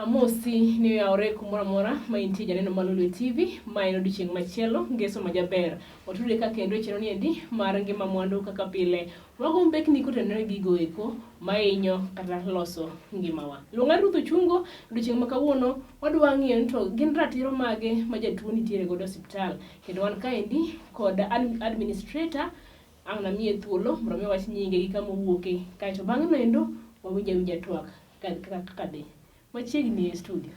Amosi ni yaore kumora mora ma intie janeno ma Lolwe Tv ma eno chieng machielo Ngeso majaber. Otude ka kendo cheno ni endi mar Ngima Mwandu kaka pile. Wago mbekni kotenore gigo eko ma inyo kata loso ngimawa. Luonga Ruth Chungo chieng makawuono wadwa ng'iyo to gin ratiro mage ma Jatuo nitiere godo osiptal. Kendo wan ka endi kod administrator ang' namie thuolo mondo mi wach nyinge gi kama owuoke. Kaito bang'e no endo wawinja twak kaka de. Machiegni e studio.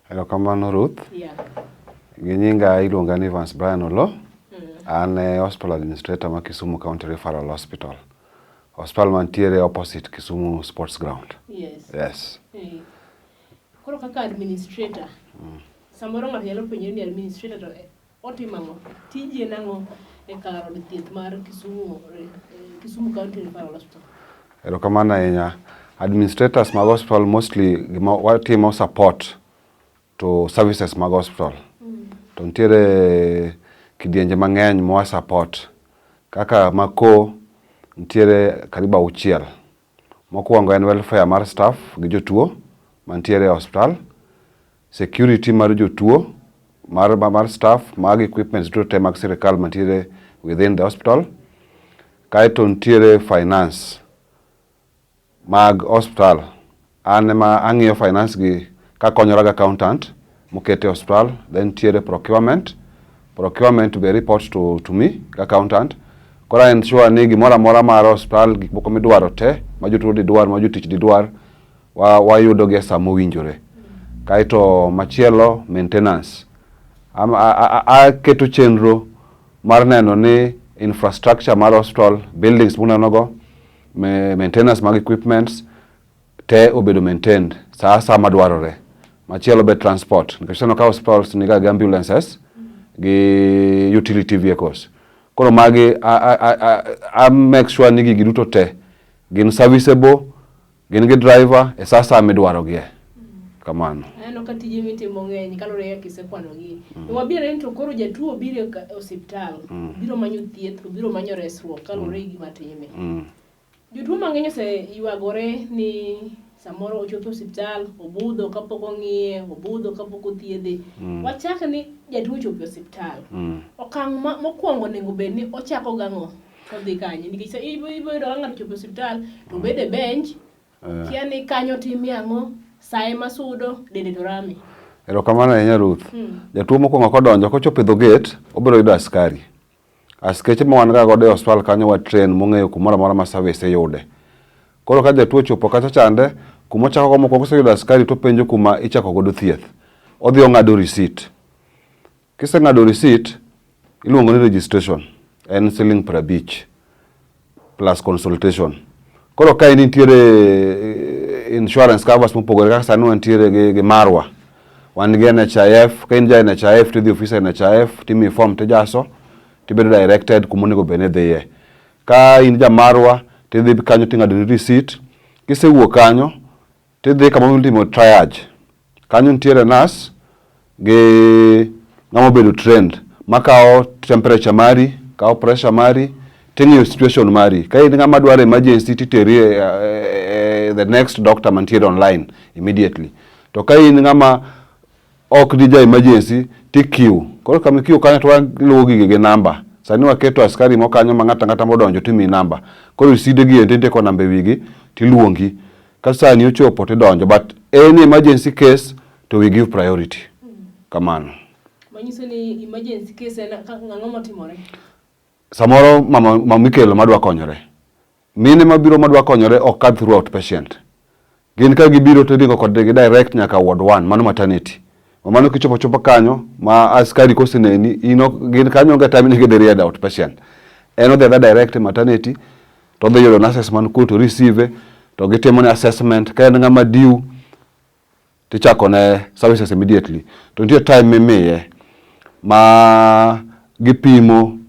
Erokamano Ruth. Yeah. Gi nyinga iluonga ni Vance Brian Olo. An hospital administrator ma Kisumu County Referral Hospital. Hospital mantiere opposite Kisumu Sports Ground. Yes. Yes. Hey. Koro kaka administrator. Samoro ng'ato nyalo penjo ni administrator to otimo ang'o? Tije nang'o e kar od thieth mar Kisumu County Referral Hospital. Erokamano ahinya. Administrators mag hospital mostly watimo support to services mag hospital. To ntiere kidienje mang'eny mwa support. Kaka mako ntiere karibu 6. Mokwongo en welfare mar staff gi jotuo mantiere hospital. Security mar jotuo mar staff mag equipments duto mag sirikal mantiere within the hospital. Kaito ntiere finance mag hospital. An ema ang'iyo finance gi kakonyora ga accountant mokete hospital. Then tiere procurement. Procurement be report to me accountant. Kora ensure ni gimora mora mar hospital gik moko midwaro te ma jotuo didwar ma jotich didwar wayudo gi sama owinjore. Kaito machielo maintenance. Keto chenro mar neno ni infrastructure mar hospital buildings munenogo maintenance mag equipments te obedo maintained saa madwarore. Machielo be transport. Nikech ka hospitals niga gi ambulances gi utility vehicles. Koro magi I make sure ni gigi duto te gin serviceable, gin gi driver e saa midwaro gie. Kamano. Ano ka tije mitimo ng'eny kalore ya kisekwano gi. Wabiro ento koro Jatuo biro osiptal, biro manyo thieth, biro manyo resruok kalore gi matime. Jotuo mang'eny ywagore ni samoro ochopo osiptal, obudho kapok ong'iye, obudho kapok othiedhe. Wachak ni Jatuo ochopo osiptal. Okang' mokwongo nego bed ni ochako gang'o kodhi kanye. Nikech iboyudo ka ng'ato ochopo osiptal to bede bench, kia ni kanyo timi ang'o, sae masudo, dende to rame. Erokamano ahinya Ruth. Jatuo mokwongo kodonjo kochopo e gate, obiro yudo askari. Askeche ma wan ga godo e hospital kanyo wa train mong'eyo kumora mora ma service yude. Koro ka Jatuo chopo kacha chande, kuma chako go moko koseyudo askari to penjo kuma ichako godo thieth. Odhi ong'ado receipt. Kiseng'ado receipt, iluongo ni registration. En siling 50 plus consultation. Koro ka nitiere insurance covers mopogore kaka sani wantiere gi Marwa. Wan gi NHIF, ka in ja NHIF tidhi ofisa NHIF, timi form tijaso. Tibedo directed kumonego bene dhiye. Ka in ja Marwa tidhi kanyo ting'ado receipt. Kisewuok kanyo tidhi kama ultimo triage. Kanyo ntiere nurse gi ng'ama bedo trained makao temperature mari, kao pressure mari, ting'iyo situation mari. Ka in ng'ama dwaro emergency titeri the next doctor mantiere online immediately. To ka in ng'ama ok dija emergency tikiu. Koro kama ikiu kanyo to waluwo gi namba. Sani waketo askari mo kanyo ma ng'ata modonjo timi namba. Koro riside gi ente ko namba wigi tiluongi. Ka sani ochopo tidonjo, but any emergency case to we give priority. Kamano. Manyiso ni emergency case en ng'ango matimore. Samoro mama Mikelo madwa konyore. Mine mabiro madwa konyore ok kadh through outpatient. Gin ka gibiro to dingo kod gi direct nyaka ward 1, mano maternity. Mano kichopo kanyo ma askari koseneni gin kanyo ga time ni gidhi ried outpatient. Eno the direct maternity to the yudo nurses man ko to receive to gitimo ne assessment ka en ng'ama due tichako ne services immediately. To nitie time mimiye ma gipimo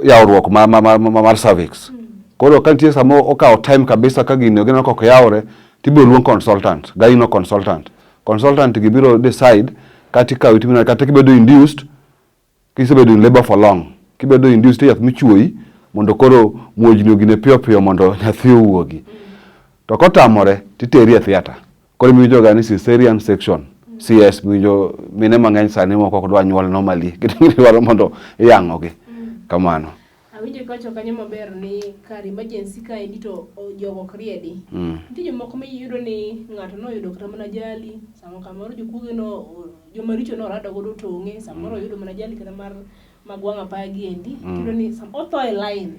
yawruok mar cervix. Koro ka nitie samo okawo time kabisa ka gino gino kok yawre tibiro luong consultant, gyno consultant. Consultant gibiro decide kati ka itimina kata kibedo induced, kisebedo in labor for long. Kibedo induced yath michuoi mondo koro muojni ogine piyo mondo nyathi owuogi. To kotamore titeri e theater. Koro miyo ga ni cesarean section. CS miyo mine mang'eny sani moko ok dwa nyuol normally. Gidwaro mondo iyang'ogi. Kamano. Awinjo kocho kanyo maber ni kar emergency ka endi to jogo kriedi. Nitie jomoko miyudo ni ng'ato noyudo kata mana ajali, samo kamoro jokuoge no jomaricho no rado godo tong'e, samoro oyudo mana ajali kata mar magwang' apaya gi endi, kendo ni otho e line.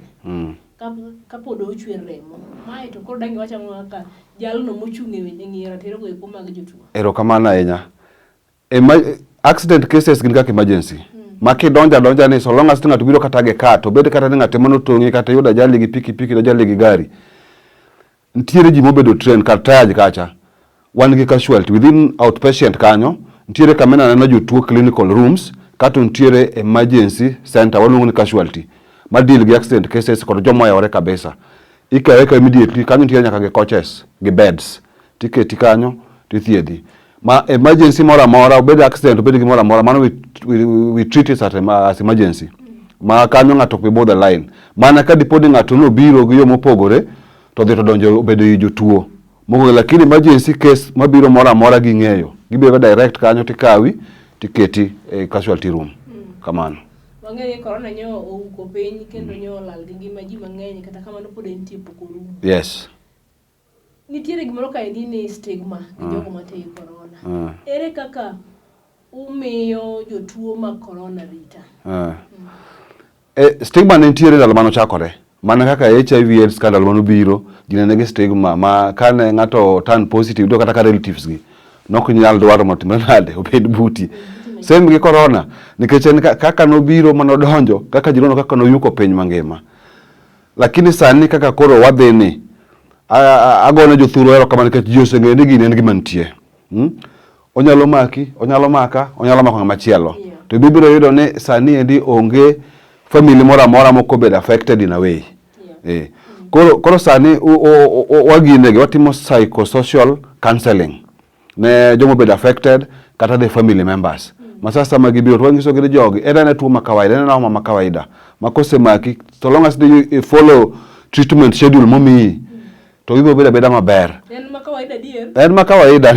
Kapod ochwer remo. Mae to koro dangi wacha ng'aka jalno mochung' e ng'iyo ratiro go eko mag jotuo. Erokamano ahinya. Accident cases gin kaka emergency. Maki donja ni so long as ng'ato biro kata ge ka to bed kata ni ng'ato mano tong'i kata yudo ajali gi pikipiki ajali gi gari. Ntiere ji mobedo train kar tayaj kacha. Wan gi casualty within outpatient kanyo. Ntiere kamena neno jotuo clinical rooms kata ntiere emergency center waluongo ni casualty. Ma deal gi accident cases kod joma yore kabisa. Ikaweka immediately kanyo ntiere nyaka ge coaches gi beds. Tiketi kanyo tithiedhi. Ma emergency mora obed accident obed gi mora mano we treat it as emergency. Ma kanyo ng'ato be border line. Mana ka dipodi ng'ato no biro gi yo mopogore to dhi to donjo obedo jotuo. Mogo lakini emergency case mabiro mora gi ng'eyo. Gibiro direct kanyo tikawi tiketi e casualty room. Kamano. Wang'eyo corona nyo ouko piny kendo nyo lal gi ngima ji mang'eny kata kamano pod entie pokoro. Yes. Nitiere gimoro ka endi ni stigma gi jogo matei corona. Ere kaka umiyo jotuo mag corona rita? Stigma ne nitiere ndalo mano chakore. Mana kaka HIV AIDS scandal mano biro, jine negi stigma ma kane ng'ato turn positive do kata ka relatives gi. Nok nyal dwaro motimre nade obed buti. Same gi corona nikech en kaka no biro mano donjo kaka jirono kaka no yuko piny mangima. Lakini sani kaka koro wadhi ni agone jothuro ero kamano nikech ji oseng'eyo ni gini en gima nitie. Onyalo mako ng'ama chielo. To bibiro yudo ni sani endi onge family mora moko bed affected in a way. Koro sani waginegi watimo psychosocial counseling ne jomo bed affected kata the family members. Masasa magibiro to wangiso gidi jogi ena tuo makawaida ena homa makawaida makose maki so long as you follow treatment schedule momi to ibiro beda maber. En makawaida dier. En makawaida.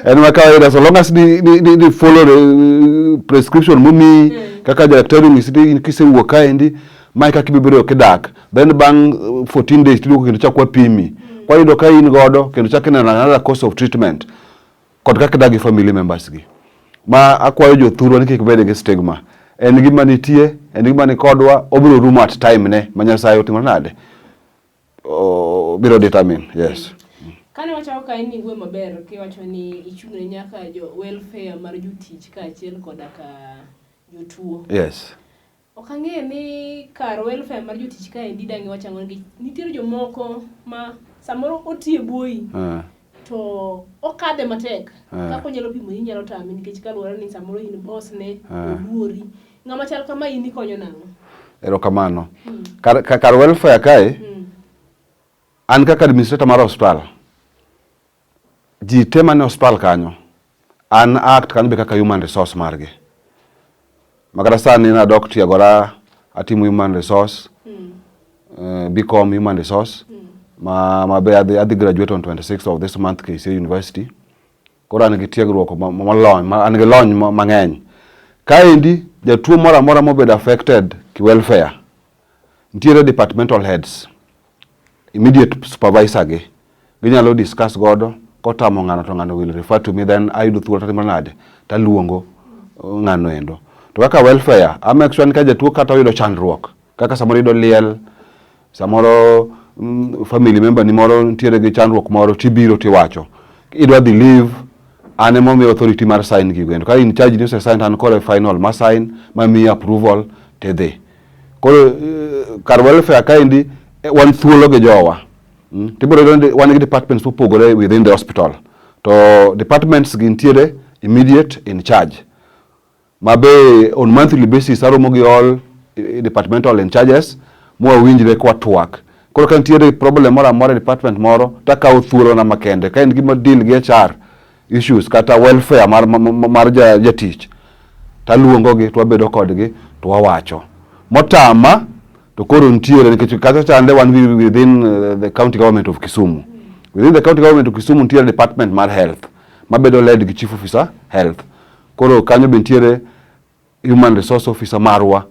En makawaida so long as you follow the prescription momi kaka daktari misidi kise wuok kaendi mai kaka ibiro kedak then bang 14 days tiduoko kendo chakwa pimi kwa yudo ka in godo kendo chakina another course of treatment kod kaka dagi family members gi ma akwayo jothuro ni kik bed gi stigma en gima nitie en gima ni kodwa obiro rumo at time ne manyasayo timo nade biro determine. Yes. Kane wacho ka en ngwe maber kiwacho ni ichung'ne nyaka jo welfare mar jotich ka achiel koda ka jotuo. Yes. Okang'e ni kar welfare mar jotich ka endi dangi wacha ngi nitiere jomoko ma samoro otie buoi to okadhe matek kako nyalo pimo ni nyalo tami nikech kaluwore ni samoro in boss ne oduori ng'ama chal kama in ikonyo nang'o. Erokamano. Kar welfare kae an kaka administrator mar hospital ji tema ne hospital kanyo an act kanyo be kaka human resource margi magara sani na doctor agora atimu human resource become human resource ma be adi graduate on 26th of this month KC University kora an gi tiegruok an gi lony mang'eny kaendi jatuo mora mobed affected ki welfare ntiere departmental heads immediate supervisor gi ginyalo discuss godo kotamo ng'ano to ng'ano will refer to me then ayudo thuolo tatimo nade taluongo ng'ano endo to kaka welfare make sure ni ka jatuo kata oyudo chandruok kaka samoro yudo liel samoro family member ni moro ntiere gi chandruok moro tibiro tiwacho idwa dhi leave ane momi authority mar sign gi endo ka in charge ni se sign an kore final ma sign ma mi approval te dhi koro kar welfare ka indi wan thuolo gi jowa tibiro wan gi departments mopogore within the hospital to departments gi ntiere immediate in charge mabe on monthly basis aromo gi all departmental in charges mo winjre kwa twak koro kan tiere problem mora department moro takaw thuolo na makende ka en gima deal gi HR issues kata welfare mar jatich taluongo gi twabedo kodgi to wawacho motama to koro ntiere nikech kata chande wan within the county government of Kisumu Within the county government Kisumu nitiere department mar health mabedo led gi chief officer health. Koro kanyo be nitiere human resource officer marwa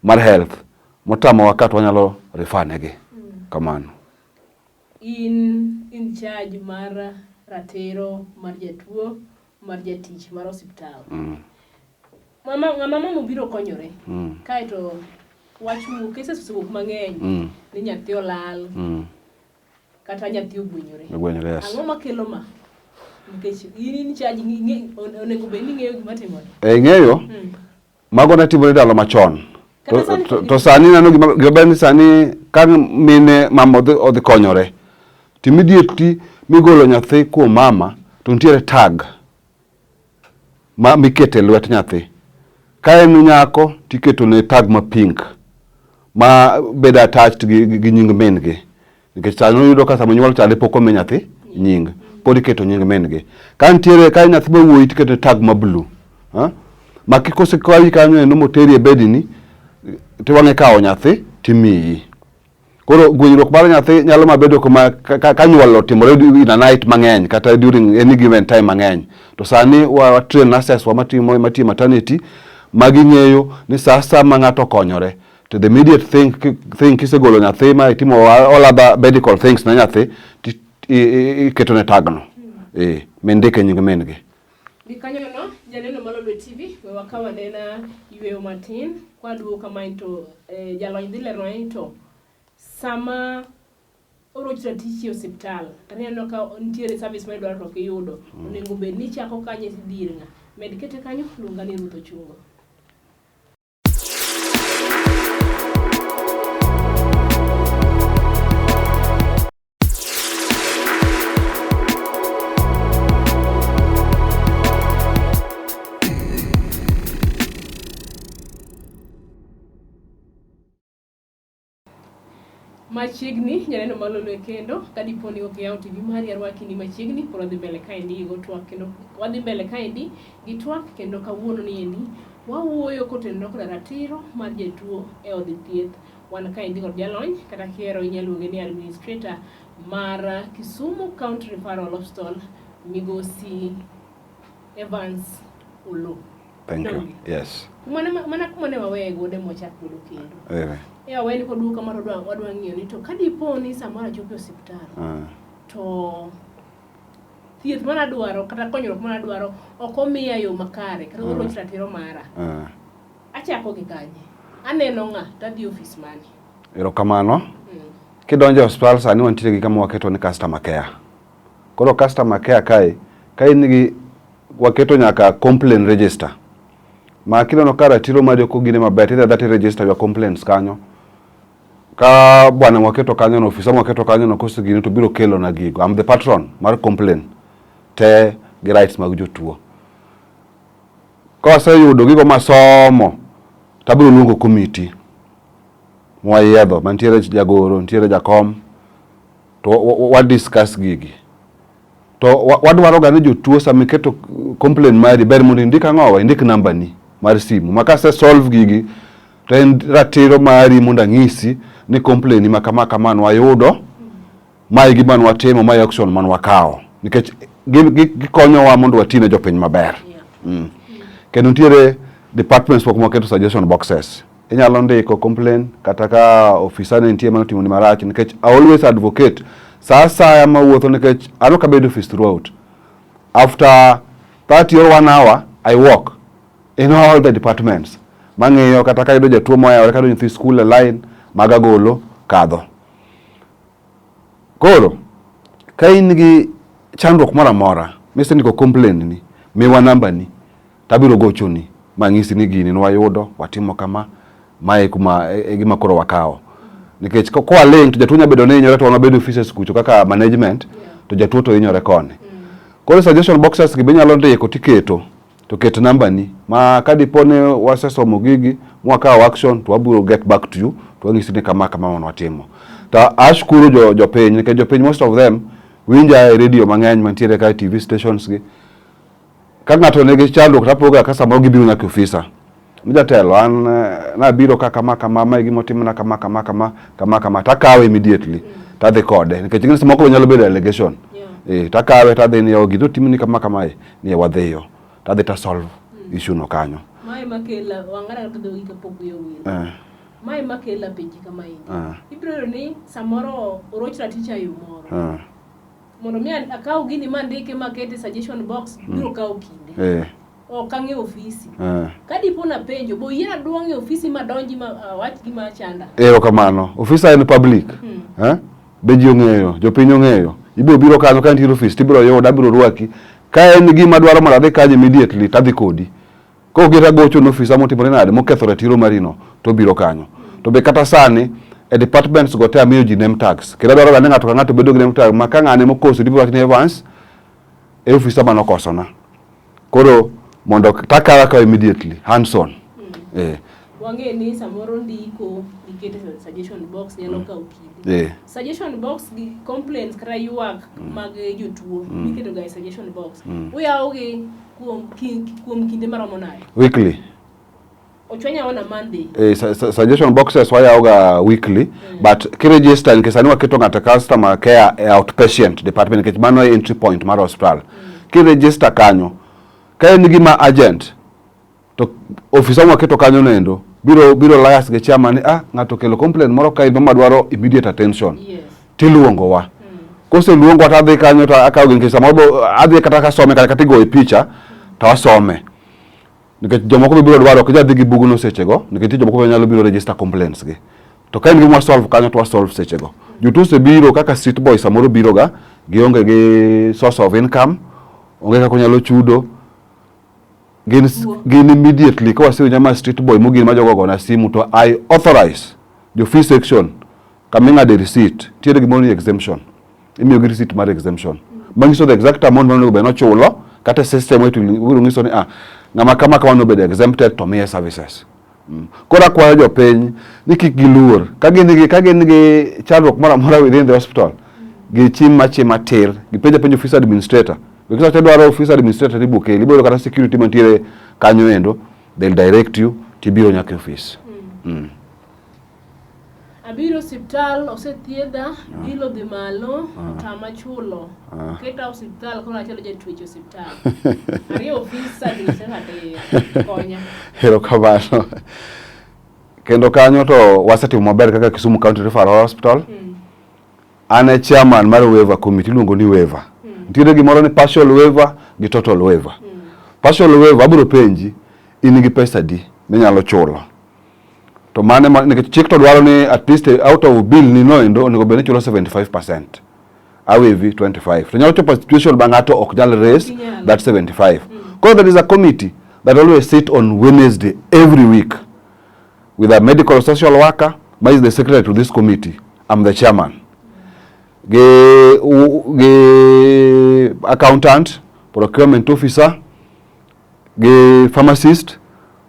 mar health motamo wakat wanyalo refer negi. Kamano. In charge mar ratiro mar jatuo mar jatich mar hospital. Mama biro konyore. Kaito wachu cases osewuok mang'eny ni nyathi olal kata nyathi ogwenyore. Ang'o makelo ma? Nikech in charge onego bed ni ng'eyo gima timore. Ng'eyo mago natimore ndalo machon. To sani nano gima ber ni sani ka mine mama odhi konyore. Immediately migolo nyathi kuom mama to nitiere tag ma mikete lwet nyathi. Ka en nyako tiketo ne tag ma pink ma bed attached gi nying min gi. Nikech sani yudo ka sama nyuol chande pok ome nyathi nying. Pod iketo nying min gi. Ka nitiere ka nyathi ma wuoyi tiketo tag ma blue. Ma kikose kwayi kanyo eno moteri e bedini tiwang'e kawo nyathi timiyi. Koro gwenyruok mar nyathi nyalo mabedo kuma ka nyuol otimore in a night mang'eny kata during any given time mang'eny. To sani wa train nurses wa matimo maternity maging'eyo ni sasa ma ng'ato konyore. To the immediate thing kisegolo nyathi ma itimo all other medical things na nyathi iketo ne tagno. Mendike nying min gi. Kanyo no janeno mar Lolwe TV we wakawa nena yweyo matin kwa duo kama into jalony dhi lero into sama orochra tichi hospital aneno ka nitiere service ma idwaro to kiyudo onego bed ni chako kanye dir nga medikete kanyo luonga ni Ruth Ochungo. Machiegni janeno mar Lolwe kendo kadiponi ok yaw TV mari arwakini machiegni por dhi mbele kaendi go twak kendo wadhi mbele kaendi gi twak kendo kawuono ni endi wawuoyo kotenno kod ratiro mar jatuo e od thieth wan kaendi kod jalony kata kiero inyalo luonge ni administrator mar Kisumu County Referral Hospital Migosi Evans Olo. Thank you. Yes. Mana kumane wawe gode mochak godo kendo. Weni ko duka mar wadwa ng'iyo ni to kadiponi samara chopo hospital. To thieth mana dwaro kata konyruok mana dwaro ok omiya yo makare kata oro ratiro mara. Achako gi kanye. Aneno ng'a tadhi office mani. Erokamano. Kidonjo hospital sani wantiere gi kama waketo ni customer care. Koro customer care kae nigi waketo nyaka complaint register. Ma kineno ka ratiro mari ok ogine maber tidhi dati register your complaints kanyo. Ka bwana waketo kanyo no ofisa waketo kanyo no kosigini to biro kelo na gigo. I'm the patron mar complaint te gi rights mag jotuo. Ka waseyudo gigo masomo tabiro luongo committee moyiedho mantiere jagoro ntiere jakom to wa discuss gigi. To wadwaro ga ni jotuo samiketo complaint mari ber mondo indika ng'owa indik namba ni mar simu maka se solve gigi to en ratiro mari mondo ang'isi ni complaint ni kama wayudo mai gima watimo mai action man wakawo nikech gikonyowa mondo watine jopiny maber. Kendo nitiere departments pok moketo suggestion boxes inyalo ndiko complaint kata ka officer ne nitie manotimo ni marach nikech I always advocate sasa ma wuotho nikech ano ka bedo office throughout after 30 or 1 hour I walk in all the departments mang'eyo kata ka yudo jatuo moya kata nyithi school line magagolo kadho. Koro ka in gi chandruok moro amora mise niko complaint ni miwa namba ni tabiro gochoni mang'isi ni gini nwayudo watimo kama mae kuma gima koro wakawo nikech ko aleng to jatuo nyabedo ne hinyore to wabedo offices kucho kaka management to jatuo to hinyore kone. Koro suggestion boxes gi binyalo ndiko tiketo to ket namba ni ma kadipone wasesomo gigi mwakawo action to waburo get back to you to wang'isi ni kama watimo. Ta ashukuru jopiny nikech jopiny most of them winja e radio mang'eny mantiere ka TV stations gi ka ng'ato nigi chandruok tapoga ka sama gibiro nyaka officer Mjatelo an na biro kama ma gimo timna kama takawe immediately tadhi kode nikech ng'is moko nyalo bedo allegation takawe tadhi ni ogido timni kama ni wadhiyo tadhi ta solve issue no kanyo mai makela wangara to dogi kapok yo wil mai makela peji kama hii ibro ni samoro orochra teacher yu moro mondo mi akaw gini mandike makete suggestion box biro kaw kinde o kange ofisi kadipo na penjo bo yira duonge ofisi madonji ma wach gima chanda kamano ofisa en public beji ong'eyo jopiny ong'eyo ibiro biro kanyo ka nitiere office tibiro yuda biro rwaki ka en gima dwaro mondo adhi kanyo immediately tadhi kodi ko gira gocho no office amotimore nade moketho ratiro marino to biro kanyo to be kata sani e departments go te amiyo ji name tags kila dwaro ga ng'ato ka ng'ato bedo gi name tag maka ng'ane mokoso dibiro wachne Evans e office ama nokosona koro mondo takawa ka immediately hands on wange ni samoro ndiko ikete suggestion box nyalo ka ukidi suggestion box gi complaints kara yuak mag jotuo iketo ga suggestion box uyaoge kuom kinde maromo nade weekly ochwanya ona Monday suggestion boxes wayaoga weekly but kiregister in case anywa keto ng'ata customer care outpatient department nikech mano e entry point mar hospital kiregister kanyo ka en gima agent to officer mwa keto kanyo nendo biro layas ge chairman ng'ato kelo complaint moro ka ibo madwaro immediate attention tiluongo wa kose luongo ta dhi kanyo ta akaw gen kesa mobo adhi kata ka some kata tigo e picha ta wasome nikech jomoko biro dwaro ka jadhi gi buguno sechego nikech jomoko nyalo biro register complaints ge to ka en gima solve kanyo to solve sechego Jatuo se biro kaka street boy samoro biro ga gionge gi source of income onge ka nyalo chudo gin immediately kwa sio nyama street boy mugi majogo na simu to I authorize the fee section coming at the receipt tiere gi money exemption imiyo gi receipt mar exemption bangiso the exact amount mano be no chulo kata system wetu biro ngiso ni ngama kama no be exempted to me services kora kwa jo peny ni kigiluor ka gin gi chalruok mara within the hospital gi chima tir gi penjo officer administrator because I tell officer administrator ribuke libero kata security mantiere kanyo endo they'll direct you tibiro nyaka office abiro hospital osethiedha bilo dhi malo tama chulo keta hospital kono achalo jatwech hospital ari officer administrator konya hero kabano kendo kanyo to wasetimo maber kaka Kisumu County Referral Hospital ane chairman mar waiver committee luongo ni waiver ntiere gimoro ni partial waiver gi total waiver partial waiver abiro penji in gi pesa di minyalo chulo to mane nikech chik to dwaro ni at least out of bill ni no endo onego bed ni chulo 75% awevi 25 to nyalo chopo situation bangato ok nyal raise that 75 because there is a committee that always sit on Wednesday every week with a medical social worker who is the secretary to this committee. I'm the chairman. Ge accountant, procurement officer, ge pharmacist.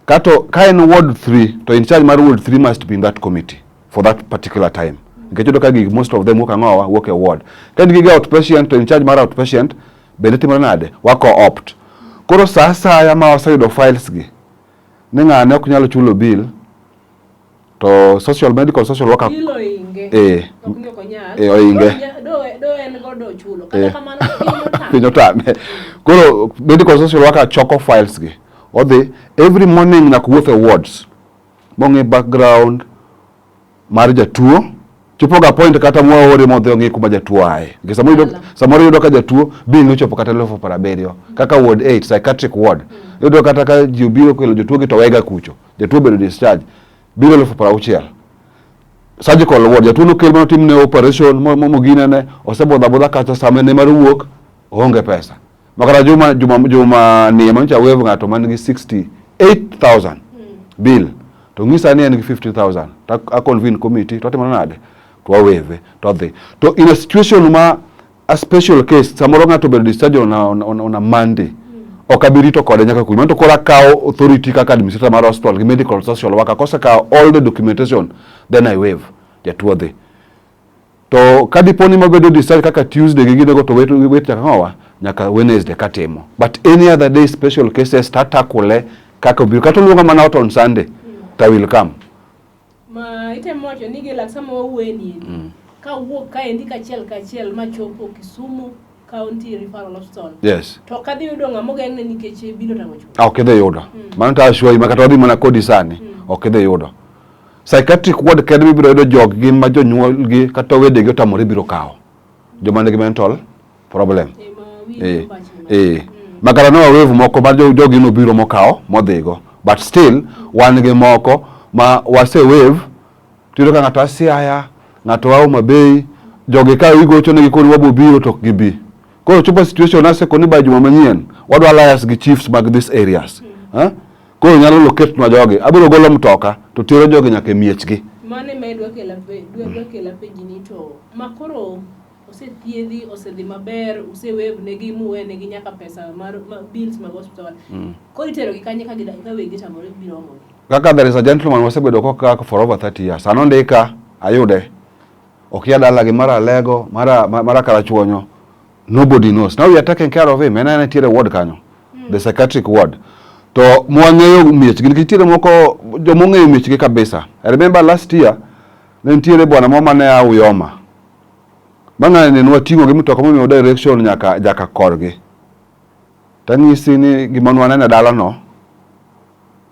Kato kain ward 3 to in charge mar ward 3 must be in that committee for that particular time. Ngechodo kagi most of them work a ward. Kan gi outpatient to in charge mar outpatient beneti manade wako opt. Koro sasa ya ma wasayudo files gi. Ninga ne okunyalo chulo bill to medical social worker bill oinge. Oinge. Do en godo chulo. Kata kamano pinyo tame. Koro medical social worker choko files gi. Ode every morning na kuwuotho wards. Monge background mar jatuo. Chopo ga point kata mwa ore modho ngi kuma jatuo ae. Samoro yudo ka jatuo bingo chopo kata lofo paraberio. Kaka ward 8 psychiatric ward. Yudo kata ka jubiro kelo jatuo gi to wega kucho. Jatuo bedo discharge. Biro lofo parauchiel. Surgical ward jatuo no kel timne operation mogine ne osebodha kata samene mar wuok onge pesa. Makara juma ni mancha wevu ngato man gi 68,000 bill. To ngisa ni en gi 50,000. A convene committee to timana nade. To wave to the. To in a situation ma a special case samoro ngato be discharge on a Monday. Okabirito kode nyaka kuno to kora kao authority kaka administrator mar hospital gi medical social worker kosa ka all the documentation then I wave jatuo the. To kadiponi mabedo discharge kaka Tuesday gi ginego to wait nyaka Wednesday katimo. But any other day special cases tatakule kaka obiro kata luonga mana out on Sunday to will come. Ma itemo wacho ni gi lak sama wawuoye ka wuok ka endi kachiel ma chopo Kisumu County Referral Hospital. Yes. To kadhi yudo ng'amo geng'ne nikech biro tango chuo. Ok idhi yudo. Mano ta ashwa ma kata odhi mana kodi sani. Ok idhi yudo. Psychiatric ward kende biro yudo jog gi ma jonyuol gi kata wedegi otamore biro kawo. Joma nigi mental problem. Magara no wave moko mar jogi no biro mokawo modhigo. But still wan gi moko ma wase wave tiro ka ng'ato asiaya ng'ato wa Mabei jogi ka igocho ne gikoni wabo biro to gibi. Koro chopo situation ase koni ba juma manyien wadwa alliance gi chiefs mag these areas. Koro nyalo locate na jogi abiro golo mtoka to tiro jogi nyaka miechgi. Mane medwa kela peji ni to makoro osethiedhi osedhi maber usewave negi muwene gi nyaka pesa mar bills mag hospital. Koro itero gi kanye ka wegi tamore biro omo. Kaka there is a gentleman wasebedo koka for over 30 years. Anondika ayude. Okia dala gi mara lego, mara karachuonyo. Nobody knows. Now we are taking care of him. Ena tiere ward kanyo. The psychiatric ward. To mwangeyo miechgi nikitire moko jomongeyo miechgi kabisa. I remember last year nentiere bwana mama ne Uyoma. Banga ne nwatingo gi mtoka momiyo direction nyaka korgi. Tanyisi ni gimanwana na dala no.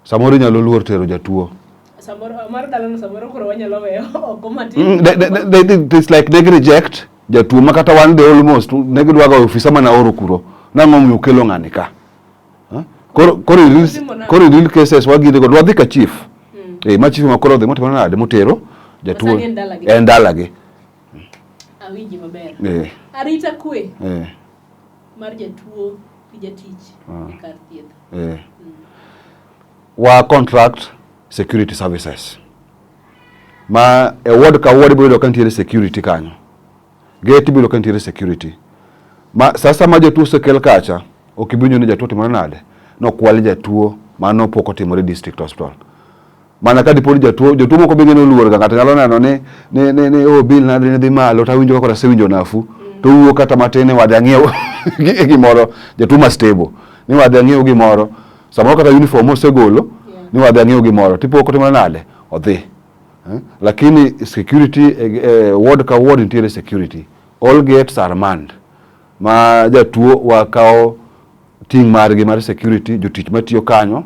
Samoro nyalo luor tero jatuo. Samoro mar dala no samoro koro wanyalo weyo okomati. It's like they reject jatuo makata one day almost negidwaga ofisa mana oro kuro. Nango mukelo ngani ka. Koro real cases wagide go wadhi ka chief. Ma chief makoro dhe motimo nade motero jatuo endalagi. Awinji maber. Arita kwe. Mar jatuo gi jatich kar thieth. Wa contract security services. Ma a ward ka ward biro kantiere security kanyo. Gate biro kantiere security. Ma sasa ma jatuo sekel kacha okibinyo ni jatuo timore nade. No kwali jatuo mano poko timore district hospital. Mana ka dipodi jatuo moko bengeno luor ga ng'ato nyalo neno ni o bill na dhi malo ta winjo kaka sewinjo nafu to wuo kata matene wadhi ngiew gimoro jatuo ma stable ni wadhi ngiew gimoro samoro kata uniform osegolo ni wadhi ngiew gimoro tipo ko timore nade odhi. Lakini security ward ka ward interior security all gates are manned. Ma jatuo wakao ting margi mar security jotich matiyo kanyo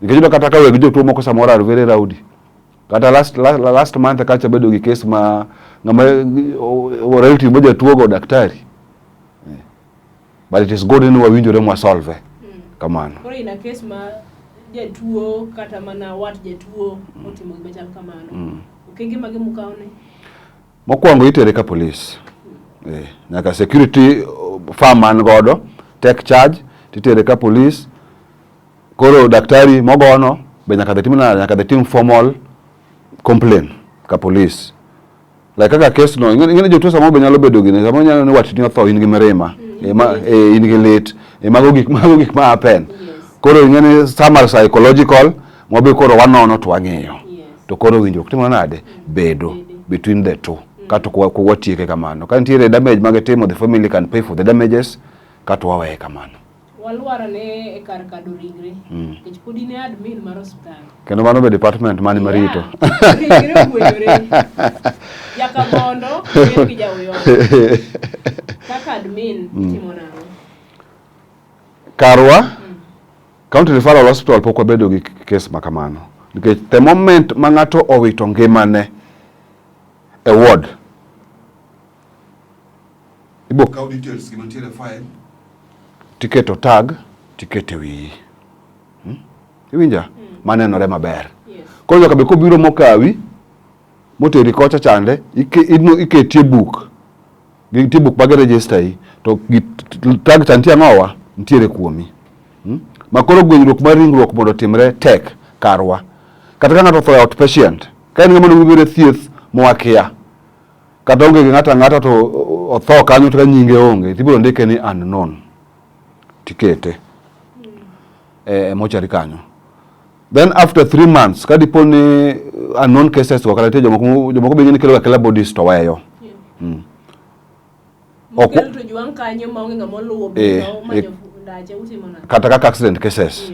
nikech kata ka weg jotuo moko samoro are very rowdy. Kata last month kacha bedo gi case ma ngama relative moja jatuo go daktari. But it is good in wawinjore mwa solve. Kamano. Koro ina case ma jatuo kata mana wat jatuo otimo gimachal kamano. Okenge mage mukaone. Mokwongo itere ka police. Nyaka security farm godo take charge titere ka police. Koro daktari mogono be nyaka the team formal complain ka police. Like kaka case no ingene jotuo samo be nyalo bedo gine samo nyalo ni watni otho in gi mirima in gi lit mago gik ma happen. Koro ingene some psychological mobe koro wanono to ang'eyo. To koro winjo timo nade bedo between the two kato ko watieke kamano ka ntiere damage mag timo the family can pay for the damages kato wawe kamano. Walwara ne e kar kado ringre kech podi ne admin mar hospital kendo mano be department mani marito yaka bondo ki jawyo kaka admin timo nang'o Karwa County Referral Hospital pok wabedo gi case makamano nikech the moment ma ng'ato owito ngimane e ward ibo kaw details gi mantiere file tiketo tag tikete wi iwinja manenore maber. Koro ka be ko biro mokawi moteri kocha chande iketie book gi book bag register yi to tag chantia ngowa ntiere kuomi. Makoro gwenyruok mar ringruok mondo timre tek Karwa kata ka ng'ato tho outpatient ka en ng'ama biro thieth mowakia kata onge ng'ata to otho kanyo to nyinge onge tibiro ndike ni unknown tikete mochari kanyo. Then after 3 months kadi poni unknown cases wakala jomoko bengeni kelo bodies to weyo. Okel to juang kanyo maonge ng'ama luwo manyo ndache utimo na. Kata kaka accident cases.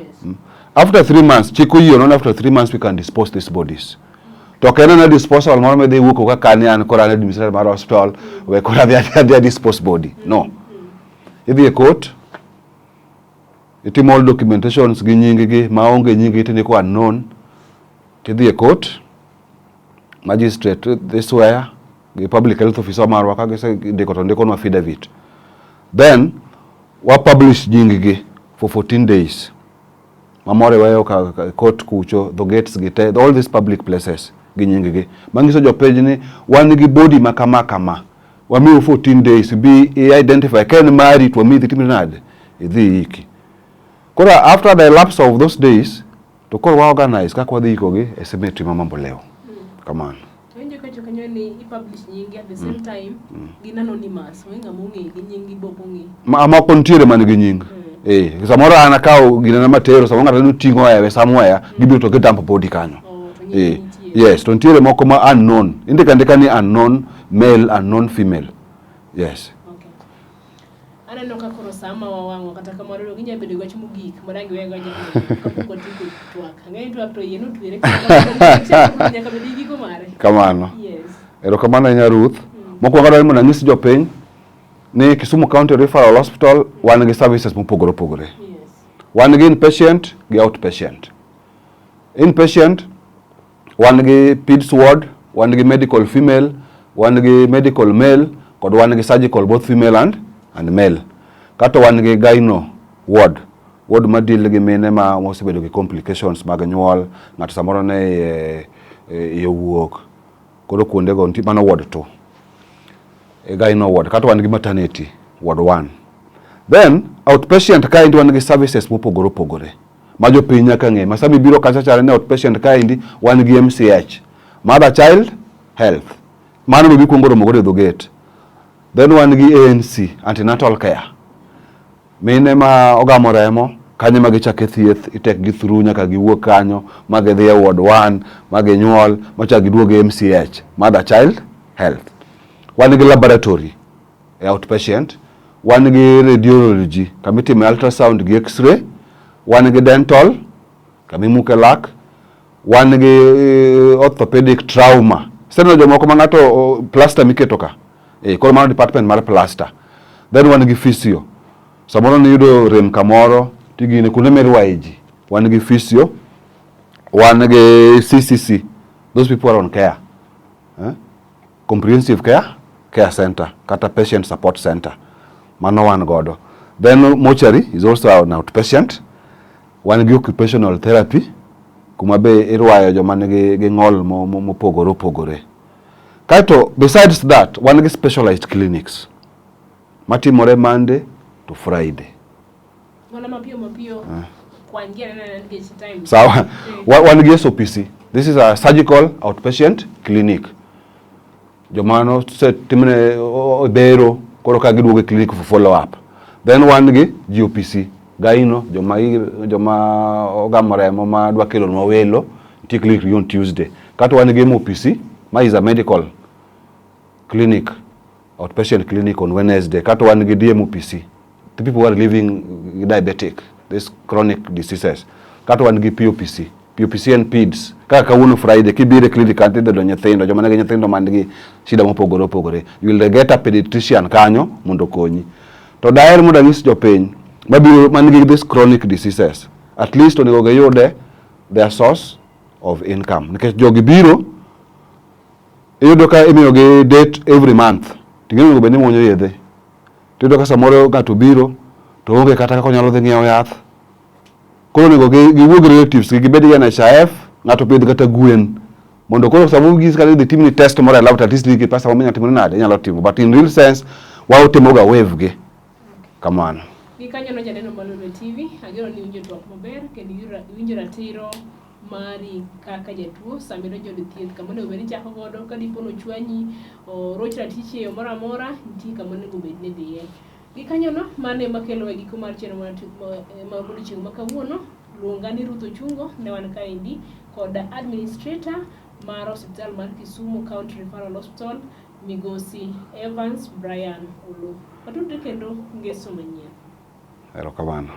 after 3 months, chiko yio, non after 3 months we can dispose these bodies. To kena na disposal, moro me de wuko ka kani an kora na administrator mar hospital, we kora they dispose body. No. If you court, itimo all documentations gi nyingi gi, maonge nyingi itini ko unknown, tidhi court, magistrate, this where, the public health officer marwa ka gise ndiko no affidavit. Then, we publish nyingi gi for 14 days. Mamore wayo ka court kucho, the gates gite, all these public places gi nyingi gi. Mangiso jo page ni, wan gi body makama. Wami 14 days be identify ken married to me the timinade. Idhi iki. Kora after the lapse of those days, to call wa organize kakwa dhi iko gi estimate mambo leo. Come on. Wenje kacho kanyo ni i-publish nyingi at the same time gin anonymous. Wenga mungi gi nyingi bopungi. Ma kontiere man gi nying. Samoro ana kao gina na matero samoro ngata nutingo ewe somewhere gibiro to gedamp body kanyo. Yes, to ntiere moko ma unknown. Indika ni unknown male, unknown female. Yes. Okay. Aneno ka koro sama wawango kata kamaro ginya bedo gachi mugik marangi wenga jiko kapoko tiko twak. Ngani twak to yenu twere nyaka bedi giko mare. Kamano. Yes. Ero kamano nya Ruth. Moko ngado mo nangisi jopiny ni Kisumu County Referral Hospital wan gi services mopogore. Yes. Wan gi inpatient gi outpatient. Inpatient wan gi peds ward, wan gi medical female, wan gi medical male, kod wan gi surgical both female and male. Kato wan gi gyno ward ma deal gi mine ma mosebedo gi complications mag nyuol, ng'ato samoro ne yowuok. Koro kuonde go nti mano ward 2. Gyno ward. Kato wan gi maternity ward 1. Then outpatient kind wan gi services mopogore. Majo piny nyaka ng'e. Masami biro kacha chare ne outpatient kind wan gi MCH. Mother child health. Mano bi kuongo romo gore gate. Then wan gi ANC, antenatal care. Mine ma ogamo remo, kanyo magi chake thieth, itek gi through nyaka giwuok kanyo, magi dhi ward 1, magi nyuol, macha giduogo MCH, mother child health. Wan gi laboratory, outpatient, wan gi radiology, kama itime ultrasound gi x-ray, wan gi dental, kama imuke lak, wan gi orthopedic trauma. Seno jomoko ma ng'ato plaster miketo ka. Koro mano department mar plaster. Then wan gi physio. Samoro ni yudo rem kamoro, tigine kuonde mirwaye ji. Wan gi physio. Wan gi CCC. Those people are on care. Comprehensive care center, kata patient support center. Mano wan godo. Then mortuary is also an outpatient. Wan gi occupational therapy. Kuma be irwayo joma nigi ng'ol mopogore. Kaito besides that, wan gi specialized clinics. Matimore Monday to Friday. Wala mapio. Kwangia na ngechi time. Sawa. Wan gi SOPC. This is a surgical outpatient clinic. Jomano se timne biro koro ka giduogo clinic for follow up. Then wan gi GOPC. Gaino joma ogamore ma dwa kelo no welo ti clinic on Tuesday. Kato wan gi MOPC, ma is a medical clinic, outpatient clinic on Wednesday. Kato wan gi DMOPC. The people who are living diabetic, this chronic diseases. Kato wan gi POPC and PEDS. Kaka kawuono Friday kibire clinic ante do nyithindo, joma nigi nyithindo man gi shida mopogore. You will get a pediatrician kanyo mondo konyi. To daher mondo anyis jopiny mabiro manigi this chronic diseases, at least onego giyude their source of income. Nikech jogi biro, iyudo ka imiyo gi date every month. Ting'eyo onego bende muonyo yedhe. Tiyudo ka samoro ng'ato biro, to onge kata kaka onyalo dhi ng'iewo yath. Koro onego giwuog relatives, gibed gi NHIF, ng'ato pidh kata gwen. Mondo koro samoro gis kata dhi timni test moro allow at least gi pesa mominya timo nade, inyalo timo. But in real sense, wautimo ga wave gi. Kamano. Gikanyo no janeno Lolwe TV, agero ni winjo twak maber, kendo winjo ratiro mari kaka jatuo, samiro jod thieth, kamone obedi chako godo, kadipono chwanyi, roch ratiche yo mora mora, nti kamone gobed ne diye. Gikanyo no, mane makelo e giko mar cheno mabudu chieng' makawuono, luonga ni Ruth Ochungo, ne wan kaendi, koda administrator mar hospital mar Kisumu County Referral Hospital, Migosi Evans Brian Olu. Patute kendo Ngeso manyien. Erokamano.